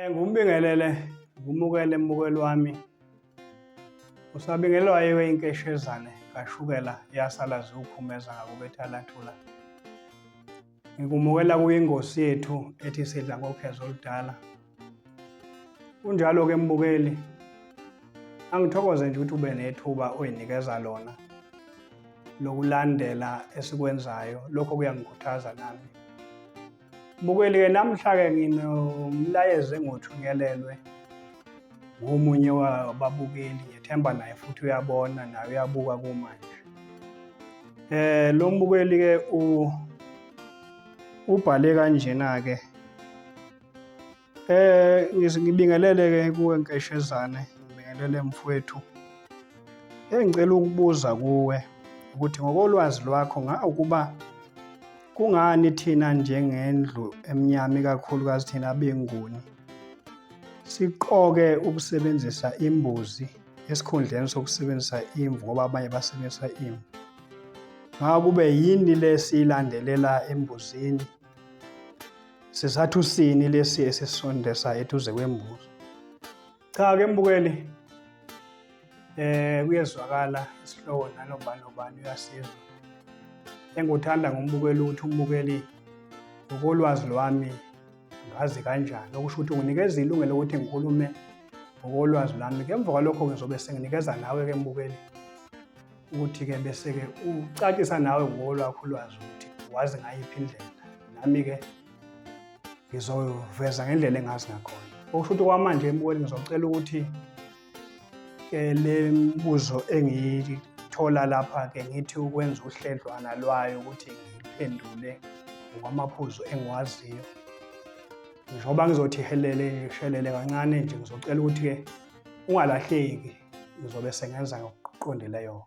Ngumbingelele ngumukele mbukelo wami usabingelwayo inkeshezane kashukela yasalazi uphumeza ngakubetha lathula. Ngikumukela kuyingosi yethu ethi sidla ngokhezo oludala. Kunjalo ke mbukeli, angithokoze nje ukuthi ube nethuba oyinikeza lona lokulandela esikwenzayo, lokho kuyangikhuthaza nami. Mbukeli ke namhla ke nginomlayezo engothunyelelwe ngomunye wababukeli, ngiyethemba naye futhi uyabona naye uyabuka kumanje. Lo mbukeli ke ubhale kanjena ke ngibingelele ke kuwe Nkeshezane, ngibingelele mfowethu. Engicela ukubuza kuwe ukuthi ngokolwazi lwakho ukuba kungani thina njengendlu emnyama ikakhulukazi thina abenguni siqoke ukusebenzisa imbuzi esikhundleni sokusebenzisa imvu ngoba abanye basebenzisa imvu? Kube yini lesiyilandelela embuzini sisathi usini lesi esisondeza eduze kwembuzi? Cha ke mbukeli, kuyezwakala isihloko nobani uyasizwa. Engikuthanda ngombukeli ukuthi umbukeli ngokolwazi lwami ngazi kanjani, okusho ukuthi unginikeza ilungelo ukuthi ngikhulume ngokolwazi lwami. Ngemva kwalokho ngizobe senginikeza nawe ke mbukeli ukuthi ke bese ke ucacisa nawe ngokolwakho ulwazi ukuthi wazi ngayiphi indlela, nami ke ngizoveza ngendlela engazi ngakhona. Okusho ukuthi kwamanje mbukeli ngizocela ukuthi le mbuzo engiyithola lapha ke ngithi ukwenza uhledlwana lwayo ukuthi ngiphendule ngokwamaphuzu engiwaziyo. Njengoba ngizothi shelele kancane nje, ngizocela ukuthi ke ungalahleki, ngizobe sengenza ngokuqondileyo.